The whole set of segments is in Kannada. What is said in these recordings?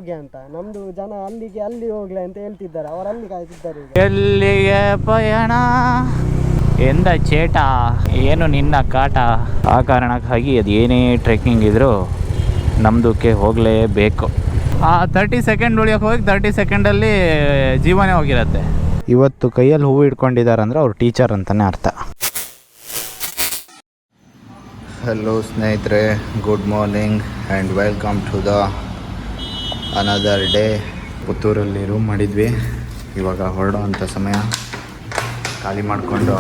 ಹೋಗಿ ಅಂತ ನಮ್ದು ಜನ ಅಲ್ಲಿಗೆ ಅಲ್ಲಿ ಹೋಗ್ಲಿ ಅಂತ ಹೇಳ್ತಿದ್ದಾರೆ, ಅವರು ಅಲ್ಲಿ ಕಾಯ್ತಿದ್ದಾರೆ. ಎಲ್ಲಿಗೆ ಪಯಣ ಎಂದ ಚೇಟ ಏನು ನಿನ್ನ ಕಾಟ. ಆ ಕಾರಣಕ್ಕಾಗಿ ಅದು ಏನೇ ಟ್ರೆಕ್ಕಿಂಗ್ ಇದ್ರೂ ನಮ್ಮದಕ್ಕೆ ಹೋಗಲೇಬೇಕು. ಆ 30 ಸೆಕೆಂಡ್ ಉಳಿಯೋಕೆ ಹೋಗಿ 30 ಸೆಕೆಂಡಲ್ಲಿ ಜೀವನೇ ಹೋಗಿರತ್ತೆ. ಇವತ್ತು ಕೈಯಲ್ಲಿ ಹೂವು ಇಟ್ಕೊಂಡಿದ್ದಾರೆ ಅಂದರೆ ಅವ್ರು ಟೀಚರ್ ಅಂತಲೇ ಅರ್ಥ. ಹಲೋ ಸ್ನೇಹಿತರೆ, good morning and welcome to the another day. ಪುತ್ತೂರಲ್ಲಿ ರೂಮ್ ಮಾಡಿದ್ವಿ, ಇವಾಗ ಹೊರಡೋ ಅಂಥ ಸಮಯ. ಖಾಲಿ ಮಾಡಿಕೊಂಡು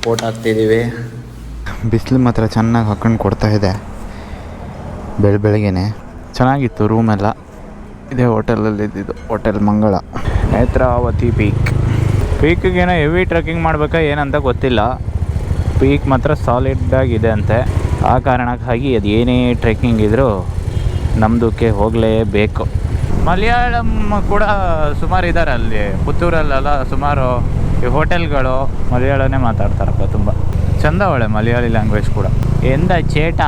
ಫೋಟೋ ಹಾಕ್ತಿದ್ದೀವಿ. ಬಿಸಿಲು ಮಾತ್ರ ಚೆನ್ನಾಗಿ ಹಾಕೊಂಡು ಕೊಡ್ತಾ ಇದೆ. ಬೆಳಗ್ಗೆನೆ ಚೆನ್ನಾಗಿತ್ತು ರೂಮೆಲ್ಲ. ಇದೇ ಹೋಟೆಲಲ್ಲಿ ಇದ್ದಿದ್ದು, ಹೋಟೆಲ್ ಮಂಗಳ. ನೇತ್ರಾವತಿ ಪೀಕ್ಗೇನೋ ಹೆವಿ ಟ್ರೆಕ್ಕಿಂಗ್ ಮಾಡಬೇಕಾ ಏನಂತ ಗೊತ್ತಿಲ್ಲ. ಪೀಕ್ ಮಾತ್ರ ಸಾಲಿಡ್ಡಾಗಿದೆ ಅಂತೆ. ಆ ಕಾರಣಕ್ಕಾಗಿ ಅದು ಏನೇ ಟ್ರೆಕ್ಕಿಂಗ್ ಇದ್ದರೂ ನಮ್ಮದಕ್ಕೆ ಹೋಗಲೇಬೇಕು. ಮಲಯಾಳಂ ಕೂಡ ಸುಮಾರು ಇದ್ದಾರೆ ಅಲ್ಲಿ ಪುತ್ತೂರಲ್ಲೆಲ್ಲ. ಸುಮಾರು ಈ ಹೋಟೆಲ್ಗಳು ಮಲಯಾಳನೇ ಮಾತಾಡ್ತಾರಪ್ಪ. ತುಂಬ ಚಂದ ಒಳ್ಳೆ ಮಲಯಾಳಿ ಲ್ಯಾಂಗ್ವೇಜ್ ಕೂಡ. ಎಂದ ಚೇಟ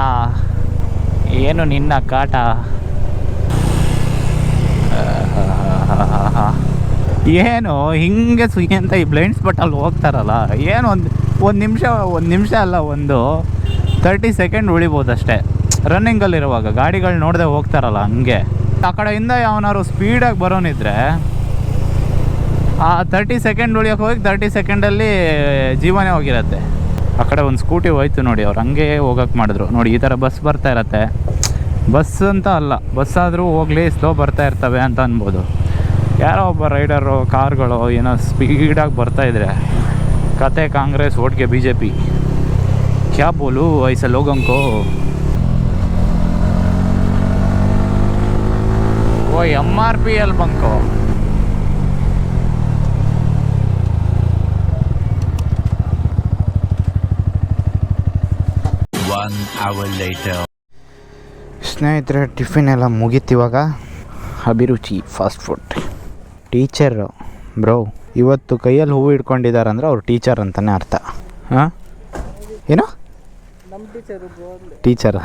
ಏನು ನಿನ್ನ ಕಾಟ. ಏನು ಹಿಂಗೆ ಸುಯಿ ಅಂತ ಈ ಬ್ಲೈಂಡ್ ಸ್ಪಾಟಲ್ಲಿ ಹೋಗ್ತಾರಲ್ಲ, ಏನು ಒಂದು ನಿಮಿಷ ಅಲ್ಲ, ಒಂದು 30 ಸೆಕೆಂಡ್ ಉಳಿಬೋದು ಅಷ್ಟೇ. ರನ್ನಿಂಗಲ್ಲಿರುವಾಗ ಗಾಡಿಗಳು ನೋಡದೆ ಹೋಗ್ತಾರಲ್ಲ ಹಂಗೆ. ಆ ಕಡೆಯಿಂದ ಯಾವನಾರು ಸ್ಪೀಡಾಗಿ ಬರೋನಿದ್ರೆ ಆ 30 ಸೆಕೆಂಡ್ ಉಳಿಯೋಕೆ ಹೋಗಿ 30 ಸೆಕೆಂಡಲ್ಲಿ ಜೀವನೇ ಹೋಗಿರತ್ತೆ. ಆ ಕಡೆ ಒಂದು ಸ್ಕೂಟಿ ಹೋಯ್ತು ನೋಡಿ, ಅವ್ರು ಹಂಗೆ ಹೋಗೋಕೆ ಮಾಡಿದ್ರು ನೋಡಿ. ಈ ಥರ ಬಸ್ ಬರ್ತಾ ಇರತ್ತೆ. ಬಸ್ ಅಂತ ಅಲ್ಲ, ಬಸ್ ಆದರೂ ಹೋಗಲಿ ಸ್ಲೋ ಬರ್ತಾ ಇರ್ತವೆ ಅಂತ ಅನ್ಬೋದು. ಯಾರೋ ಒಬ್ಬ ರೈಡರು ಕಾರ್ಗಳು ಏನೋ ಸ್ಪೀಡಾಗಿ ಬರ್ತಾಯಿದ್ರೆ ಕತೆ ಕಾಂಗ್ರೆಸ್ ಓಟ್ಗೆ BJP ಕ್ಯಾ ಬೋಲು ಐಸ ಲೋಗಂಕೋ. ಓ MRPL ಬಂಕೋ. ಸ್ನೇಹಿತರೆ, ಟಿಫಿನ್ ಎಲ್ಲ ಮುಗೀತಿವಾಗ. ಅಭಿರುಚಿ ಫಾಸ್ಟ್ ಫುಡ್. ಟೀಚರ್ ಬ್ರೋ ಇವತ್ತು ಕೈಯಲ್ಲಿ ಹೂವು ಇಟ್ಕೊಂಡಿದ್ದಾರೆ ಅಂದರೆ ಅವ್ರು ಟೀಚರ್ ಅಂತಲೇ ಅರ್ಥ. ಹಾಂ, ಏನು ಟೀಚರ?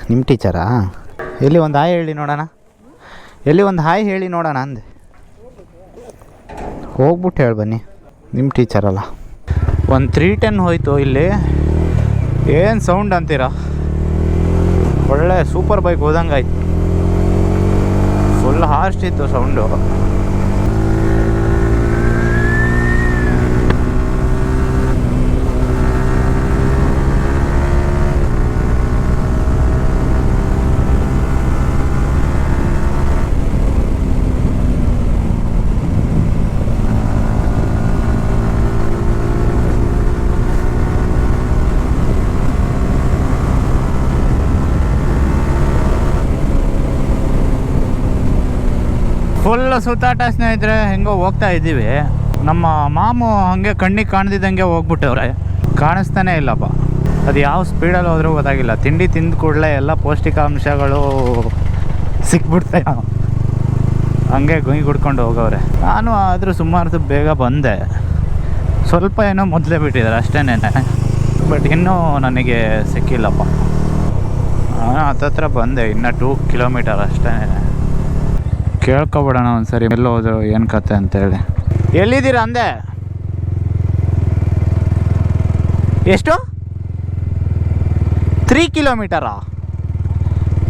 ನಿಮ್ಮ ಟೀಚರಾ? ಎಲ್ಲಿ ಒಂದು ಹಾಯ್ ಹೇಳಿ ನೋಡೋಣ, ಎಲ್ಲಿ ಒಂದು ಹಾಯ್ ಹೇಳಿ ನೋಡೋಣ ಅಂದೆ. ಹೋಗ್ಬಿಟ್ಟು ಹೇಳಿ ಬನ್ನಿ, ನಿಮ್ಮ ಟೀಚರಲ್ಲ. ಒಂದು 310 ಹೋಯ್ತು ಇಲ್ಲಿ. ಏನು ಸೌಂಡ್ ಅಂತೀರಾ, ಒಳ್ಳೆ ಸೂಪರ್ ಬೈಕ್ ಹೋದಂಗೆ ಆಯ್ತು. ಫುಲ್ ಹಾರ್ಸ್ಟ್ ಇತ್ತು ಸೌಂಡು. ಫುಲ್ ಸುತ್ತಾಟ ಸ್ನೇಹಿತರೆ. ಹೆಂಗೋ ಹೋಗ್ತಾ ಇದ್ದೀವಿ. ನಮ್ಮ ಮಾಮು ಹಾಗೆ ಕಣ್ಣಿಗೆ ಕಾಣ್ದಿದ್ದಂಗೆ ಹೋಗ್ಬಿಟ್ಟವ್ರೆ, ಕಾಣಿಸ್ತಾನೆ ಇಲ್ಲಪ್ಪ. ಅದು ಯಾವ ಸ್ಪೀಡಲ್ಲಿ ಹೋದ್ರೂ ಗೊತ್ತಾಗಿಲ್ಲ. ತಿಂಡಿ ತಿಂದ ಕೂಡಲೇ ಎಲ್ಲ ಪೌಷ್ಟಿಕಾಂಶಗಳು ಸಿಕ್ಬಿಡ್ತಾವೆ, ಹಂಗೆ ಗುಂಗಿ ಕುಡ್ಕೊಂಡು ಹೋಗವ್ರೆ. ನಾನು ಆದರೂ ಸುಮಾರು ಬೇಗ ಬಂದೆ, ಸ್ವಲ್ಪ ಏನೋ ಮೊದಲೇ ಬಿಟ್ಟಿದ್ದಾರೆ ಅಷ್ಟೇನೆ. ಬಟ್ ಇನ್ನೂ ನನಗೆ ಸಿಕ್ಕಿಲ್ಲಪ್ಪ. ನಾನು ಹತ್ತತ್ರ ಬಂದೆ, ಇನ್ನೂ 2 ಕಿಲೋಮೀಟರ್ ಅಷ್ಟೇ. ಕೇಳ್ಕೊಬಿಡೋಣ ಒಂದು ಸರಿ ಎಲ್ಲೋ ಹೋದ್ರು ಏನು ಕತೆ ಅಂತೇಳಿ. ಎಲ್ಲಿದ್ದೀರಾ ಅಂದೆ? ಎಷ್ಟು? 3 ಕಿಲೋಮೀಟರಾ?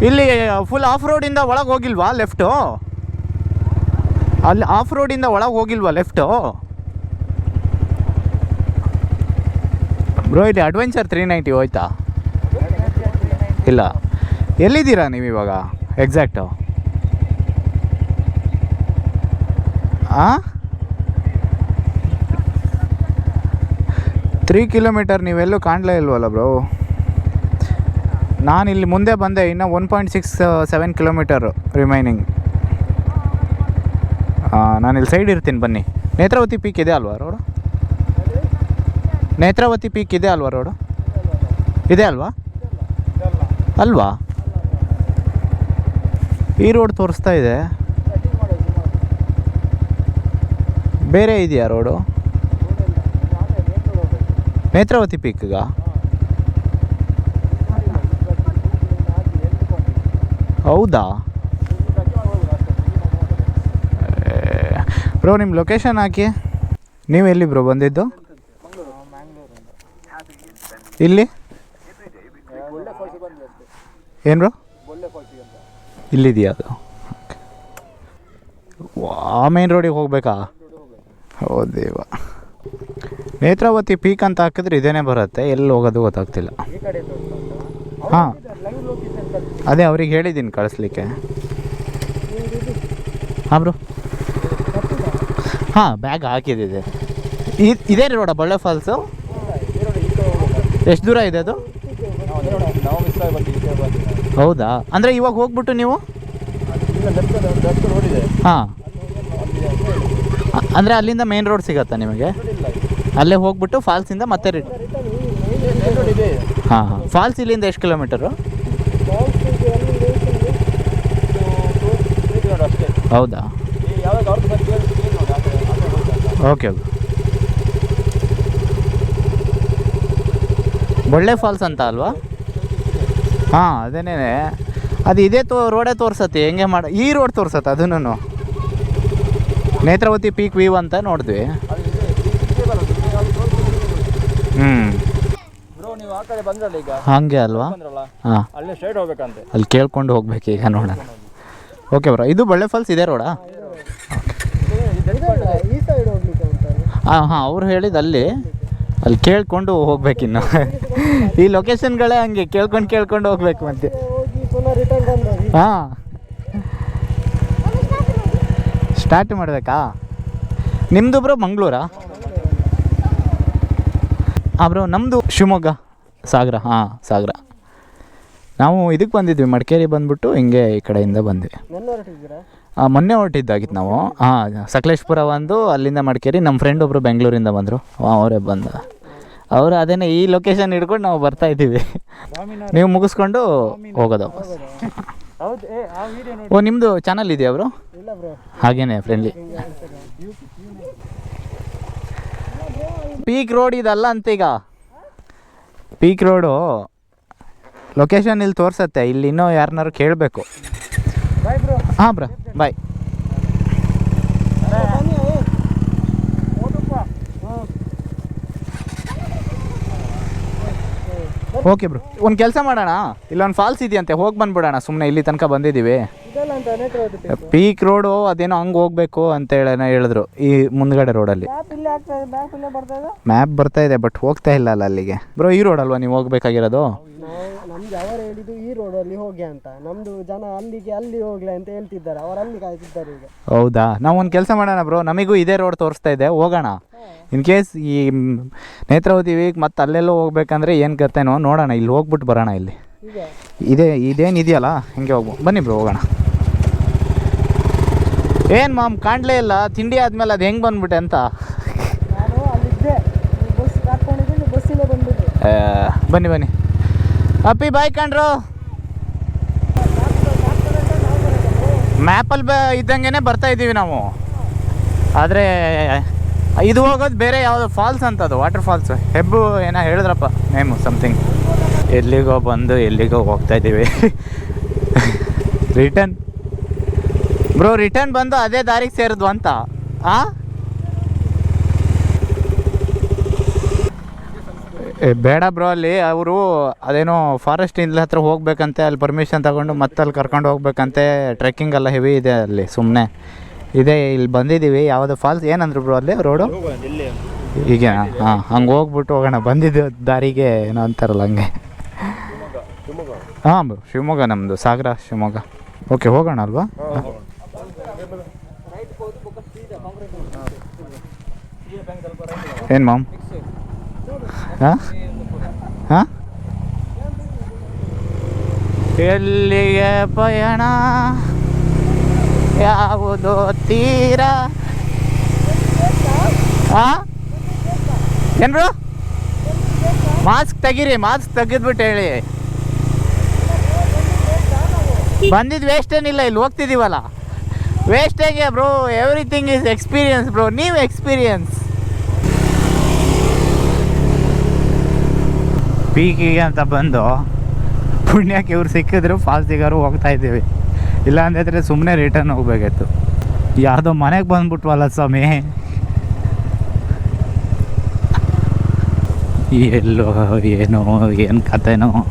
ಇಲ್ಲಿ ಫುಲ್ ಆಫ್ ರೋಡಿಂದ ಒಳಗೆ ಹೋಗಿಲ್ವಾ ಲೆಫ್ಟು? ಅಲ್ಲಿ ಆಫ್ ರೋಡಿಂದ ಒಳಗೆ ಹೋಗಿಲ್ವಾ ಲೆಫ್ಟು? ಬ್ರೋ ಇಲ್ಲಿ ಅಡ್ವೆಂಚರ್ 390 ಹೋಯ್ತಾ? ಇಲ್ಲ. ಎಲ್ಲಿದ್ದೀರಾ ನೀವು ಇವಾಗ ಎಕ್ಸಾಕ್ಟು? 3 ಕಿಲೋಮೀಟರ್ ನೀವೆಲ್ಲೂ ಕಾಣಲೇ ಇಲ್ವಲ್ಲ ಬ್ರೋ. ನಾನಿಲ್ಲಿ ಮುಂದೆ ಬಂದೆ, ಇನ್ನು 1.67 ಕಿಲೋಮೀಟರು ರಿಮೈನಿಂಗ್. ನಾನಿಲ್ಲಿ ಸೈಡ್ ಇರ್ತೀನಿ ಬನ್ನಿ. ನೇತ್ರಾವತಿ ಪೀಕ್ ಇದೆ ಅಲ್ವಾ ರೋಡು? ನೇತ್ರಾವತಿ ಪೀಕ್ ಇದೆ ಅಲ್ವಾ ರೋಡು? ಇದೆ ಅಲ್ವಾ? ಅಲ್ವಾ? ಈ ರೋಡ್ ತೋರಿಸ್ತಾ ಇದೆ, ಬೇರೆ ಇದೆಯಾ ರೋಡು? ನೇತ್ರಾವತಿ ಪೀಕ್ಗ? ಹೌದಾ? ಬ್ರೋ ನಿಮ್ಮ ಲೊಕೇಶನ್ ಹಾಕಿ. ನೀವು ಎಲ್ಲಿ ಬ್ರೋ ಬಂದಿದ್ದು? ಇಲ್ಲಿ ಏನು ಬ್ರೋ ಇಲ್ಲಿದೆಯಾ ಅದು? ಆ ಮೇನ್ ರೋಡಿಗೆ ಹೋಗ್ಬೇಕಾ? ಹೌದೇವ. ನೇತ್ರಾವತಿ ಪೀಕ್ ಅಂತ ಹಾಕಿದ್ರೆ ಇದೇನೇ ಬರುತ್ತೆ, ಎಲ್ಲಿ ಹೋಗೋದು ಗೊತ್ತಾಗ್ತಿಲ್ಲ. ಹಾಂ ಅದೇ ಅವ್ರಿಗೆ ಹೇಳಿದ್ದೀನಿ ಕಳಿಸ್ಲಿಕ್ಕೆ. ಹಾಂ ಬ್ರೋ ಹಾಂ ಬ್ಯಾಗ್ ಹಾಕಿದ್ದಿದೆ. ಇದೇ ರೋಡ ಬೊಳ್ಳೆ ಫಾಲ್ಸು? ಎಷ್ಟು ದೂರ ಇದೆ ಅದು? ಹೌದಾ, ಅಂದರೆ ಇವಾಗ ಹೋಗ್ಬಿಟ್ಟು ನೀವು ಹಾಂ ಅಂದರೆ ಅಲ್ಲಿಂದ ಮೇನ್ ರೋಡ್ ಸಿಗತ್ತಾ ನಿಮಗೆ? ಅಲ್ಲೇ ಹೋಗ್ಬಿಟ್ಟು ಫಾಲ್ಸಿಂದ ಮತ್ತೆ ಹಾಂ ಹಾಂ. ಫಾಲ್ಸ್ ಇಲ್ಲಿಂದ ಎಷ್ಟು ಕಿಲೋಮೀಟರು? ಹೌದಾ, ಓಕೆ. ಬೊಳ್ಳೆ ಫಾಲ್ಸ್ ಅಂತ ಅಲ್ವಾ? ಹಾಂ ಅದೇನೇ, ಅದು ಇದೇ ರೋಡೇ ತೋರ್ಸತ್ತೆ. ಹೆಂಗೆ ಈ ರೋಡ್ ತೋರ್ಸತ್ತೆ ಅದನ್ನು. ನೇತ್ರಾವತಿ ಪೀಕ್ ವ್ಯೂ ಅಂತ ನೋಡಿದ್ವಿ. ಹಾಗೆ ಅಲ್ವಾ? ಹಾಂ ಅಲ್ಲಿ ಕೇಳ್ಕೊಂಡು ಹೋಗ್ಬೇಕು ಈಗ, ನೋಡೋಣ. ಓಕೆ ಬ್ರೋ, ಇದು ಬೊಳ್ಳೆ ಫಾಲ್ಸ್ ಇದೇ ರೋಡಾ? ಹಾಂ ಹಾಂ, ಅವ್ರು ಹೇಳಿದ್ದು ಅಲ್ಲಿ ಕೇಳ್ಕೊಂಡು ಹೋಗ್ಬೇಕಿನ್ನು. ಈ ಲೊಕೇಶನ್ಗಳೇ ಹಂಗೆ ಕೇಳ್ಕೊಂಡು ಹೋಗ್ಬೇಕು ಮತ್ತೆ. ಹಾಂ ಸ್ಟಾರ್ಟ್ ಮಾಡಬೇಕಾ? ನಿಮ್ಮದು ಬ್ರೋ ಮಂಗಳೂರಾ? ಹಾಂ ಬ್ರೋ, ನಮ್ಮದು ಶಿವಮೊಗ್ಗ ಸಾಗರ. ಹಾಂ ಸಾಗರ. ನಾವು ಇದಕ್ಕೆ ಬಂದಿದ್ವಿ, ಮಡಿಕೇರಿ ಬಂದುಬಿಟ್ಟು ಹಿಂಗೆ ಈ ಕಡೆಯಿಂದ ಬಂದ್ವಿ. ಮೊನ್ನೆ ಹೊರಟಿದ್ದಾಗಿತ್ತು ನಾವು. ಹಾಂ ಸಕಲೇಶ್ಪುರ ಒಂದು, ಅಲ್ಲಿಂದ ಮಡಿಕೇರಿ. ನಮ್ಮ ಫ್ರೆಂಡ್ ಒಬ್ಬರು ಬೆಂಗಳೂರಿಂದ ಬಂದರು, ಅವರೇ ಬಂದ. ಅವರು ಅದೇನೇ ಈ ಲೊಕೇಶನ್ ಹಿಡ್ಕೊಂಡು ನಾವು ಬರ್ತಾಯಿದ್ದೀವಿ. ನೀವು ಮುಗಿಸ್ಕೊಂಡು ಹೋಗೋದು ವಾಪಸ್. ಓ ನಿಮ್ಮದು ಚಾನಲ್ ಇದೆಯಾ ಬ್ರೋ? ಹಾಗೇನೆ ಫ್ರೆಂಡ್ಲಿ. ಪೀಕ್ ರೋಡ್ ಇದಲ್ಲ ಅಂತ ಈಗ. ಪೀಕ್ ರೋಡು ಲೊಕೇಶನ್ ಇಲ್ಲಿ ತೋರಿಸತ್ತೆ. ಇಲ್ಲಿ ಇನ್ನೂ ಯಾರನ್ನಾರು ಕೇಳಬೇಕು. ಹಾಂ ಬ್ರೋ ಬಾಯ್. ಓಕೆ ಬ್ರೋ, ಒಂದು ಕೆಲಸ ಮಾಡೋಣ, ಇಲ್ಲೊಂದು ಫಾಲ್ಸ್ ಇದೆಯಂತೆ, ಹೋಗಿ ಬಂದ್ಬಿಡೋಣ. ಸುಮ್ಮನೆ ಇಲ್ಲಿ ತನಕ ಬಂದಿದ್ದೀವಿ. ಪೀಕ್ ರೋಡು ಅದೇನೋ ಹಂಗೆ ಹೋಗ್ಬೇಕು ಅಂತ ಹೇಳಿದ್ರು ಈ ಮುಂದ್ಗಡೆ ರೋಡಲ್ಲಿ. ಮ್ಯಾಪ್ ಬರ್ತಾ ಇದೆ ಬಟ್ ಹೋಗ್ತಾ ಇಲ್ಲ ಅಲ್ಲ ಅಲ್ಲಿಗೆ. ಬ್ರೋ ಈ ರೋಡ್ ಅಲ್ವಾ ನೀವು ಹೋಗ್ಬೇಕಾಗಿರೋದು? ನಮ್ಗೆ ಅವರು ಹೇಳಿದ್ದು ಈ ರೋಡಲ್ಲಿ ಹೋಗಿ ಅಂತ. ನಮ್ದು ಜನ ಅಲ್ಲಿ ಹೋಗ್ಲಿ ಅಂತ ಹೇಳ್ತಿದ್ದಾರೆ, ಅವ್ರು ಅಲ್ಲಿ ಕಾಯ್ತಿದ್ದಾರೆ ಈಗ. ಹೌದಾ, ನಾವು ಒಂದು ಕೆಲಸ ಮಾಡೋಣ ಬ್ರೋ, ನಮಗೂ ಇದೇ ರೋಡ್ ತೋರಿಸ್ತಾ ಇದೆ, ಹೋಗೋಣ. ಇನ್ ಕೇಸ್ ಈ ನೇತ್ರಾವತಿ ವೀಕ್ ಮತ್ತೆ ಅಲ್ಲೆಲ್ಲೋ ಹೋಗ್ಬೇಕಂದ್ರೆ ಏನು ಕತ್ತೇನೋ ನೋಡೋಣ. ಇಲ್ಲಿ ಹೋಗ್ಬಿಟ್ಟು ಬರೋಣ. ಇಲ್ಲಿ ಇದೇನು ಇದೆಯಲ್ಲ ಹಿಂಗೆ ಹೋಗ್ಬೋದು. ಬನ್ನಿ ಬ್ರೋ ಹೋಗೋಣ. ಏನು ಮಾಮ್ ಕಾಣಲೇ ಇಲ್ಲ, ತಿಂಡಿ ಆದಮೇಲೆ ಅದು ಹೆಂಗೆ ಬಂದ್ಬಿಟ್ಟೆ ಅಂತ. ಬನ್ನಿ ಅಪ್ಪಿ ಬಾಯ್ ಕಂಡ್ರು. ಮ್ಯಾಪಲ್ಲಿ ಇದ್ದಂಗೆ ಬರ್ತಾ ಇದ್ದೀವಿ ನಾವು, ಆದರೆ ಇದು ಹೋಗೋದು ಬೇರೆ ಯಾವುದೋ ಫಾಲ್ಸ್ ಅಂತದು, ವಾಟರ್ ಫಾಲ್ಸ್. ಹೆಬ್ಬು ಏನೋ ಹೇಳಿದ್ರಪ್ಪ ನೇಮು ಸಮಥಿಂಗ್. ಎಲ್ಲಿಗೋ ಬಂದು ಎಲ್ಲಿಗೋ ಹೋಗ್ತಾ ಇದ್ದೀವಿ. ರಿಟರ್ನ್ ಬ್ರೋ, ರಿಟರ್ನ್ ಬಂದು ಅದೇ ದಾರಿಗೆ ಸೇರಿದ್ವು ಅಂತ. ಬೇಡ ಬ್ರೋ, ಅಲ್ಲಿ ಅವರು ಅದೇನೋ ಫಾರೆಸ್ಟ್ ಇಂದ ಹತ್ರ ಹೋಗ್ಬೇಕಂತೆ, ಅಲ್ಲಿ ಪರ್ಮಿಷನ್ ತಗೊಂಡು ಮತ್ತೆ ಅಲ್ಲಿ ಕರ್ಕೊಂಡು ಹೋಗ್ಬೇಕಂತೆ. ಟ್ರೆಕ್ಕಿಂಗ್ ಎಲ್ಲ ಹೆವಿ ಇದೆ ಅಲ್ಲಿ, ಸುಮ್ಮನೆ ಇದೆ. ಇಲ್ಲಿ ಬಂದಿದ್ದೀವಿ, ಯಾವುದೋ ಫಾಲ್ಸ್ ಏನಂದ್ರು ಬ್ರೋ ಅಲ್ಲಿ ರೋಡು ಈಗ? ಹಾಂ ಹಂಗೆ ಹೋಗ್ಬಿಟ್ಟು ಹೋಗೋಣ. ಬಂದಿದ್ದು ದಾರಿಗೆ ಏನೋ ಅಂತಾರಲ್ಲ ಹಂಗೆ. ಹಾಂ ಬ್ರೋ, ಶಿವಮೊಗ್ಗ ನಮ್ಮದು, ಸಾಗರ ಶಿವಮೊಗ್ಗ. ಓಕೆ ಹೋಗೋಣ ಅಲ್ವಾ? ಏನು ಮಾಮ್? ಹಾಂ ಎಲ್ಲಿಗೆ ಪಯಣ, ಯಾವುದೋ ತೀರ. ಹಾಂ ಏನು ಬ್ರೋ? ಮಾಸ್ಕ್ ತೆಗೀರಿ, ಮಾಸ್ಕ್ ತೆಗೆದ್ಬಿಟ್ಟು ಹೇಳಿ. ಬಂದಿದ್ದು ವೇಸ್ಟ್ ಏನಿಲ್ಲ, ಇಲ್ಲಿ ಹೋಗ್ತಿದ್ದೀವಲ್ಲ. ವೇಸ್ಟ್ ಹೇಗೆ bro? Everything is experience bro. ನೀವು ಎಕ್ಸ್ಪೀರಿಯನ್ಸ್. ಪೀಕಿಗೆ ಅಂತ ಬಂದು ಪುಣ್ಯಕ್ಕೆ ಇವ್ರು ಸಿಕ್ಕಿದ್ರು, ಫಾಲ್ಸಿಗಾರು ಹೋಗ್ತಾ ಇದ್ದೀವಿ. ಇಲ್ಲ ಅಂದಿದ್ರೆ ಸುಮ್ಮನೆ ರಿಟರ್ನ್ ಹೋಗ್ಬೇಕಿತ್ತು. ಯಾವುದೋ ಮನೆಗೆ ಬಂದ್ಬಿಟ್ವಲ್ಲ ಸ್ವಾಮಿ. ಎಲ್ಲೋ ಏನೋ ಏನು ಕತೆನೋ.